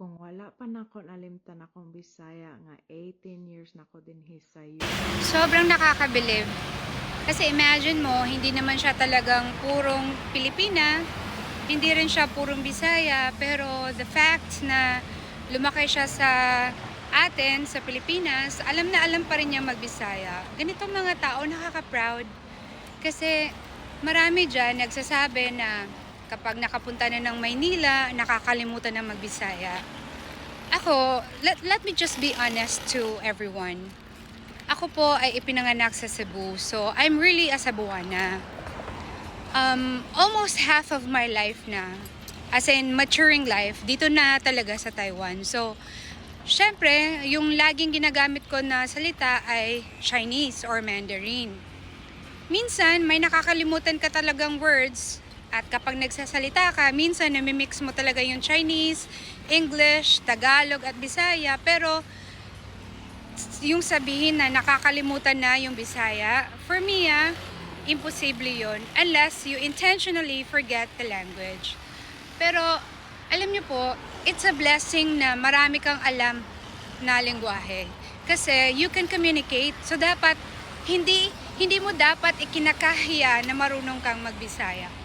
kung wala pa nako nalimtan akong Bisaya nga 18 years nako dinhi sa Sobrang nakakabilib. Kasi imagine mo, hindi naman siya talagang purong Pilipina, hindi rin siya purong Bisaya, pero the fact na lumaki siya sa atin, sa Pilipinas, alam na alam pa rin niya magbisaya. Ganitong mga tao nakaka-proud. Kasi marami dyan nagsasabi na kapag nakapunta na ng Maynila, nakakalimutan na magbisaya. Ako, let me just be honest to everyone. Ako po ay ipinanganak sa Cebu, so I'm really a Cebuana. Almost half of my life na, as in maturing life, dito na talaga sa Taiwan. So, syempre, yung laging ginagamit ko na salita ay Chinese or Mandarin. Minsan, may nakakalimutan ka talagang words, at kapag nagsasalita ka, minsan namimix mo talaga yung Chinese, English, Tagalog at Bisaya, pero yung sabihin na nakakalimutan na yung Bisaya, for me imposible yun unless you intentionally forget the language. Pero alam niyo po, it's a blessing na marami kang alam na lengguwahe. Kasi you can communicate, so dapat hindi mo dapat ikinakahiya na marunong kang magbisaya.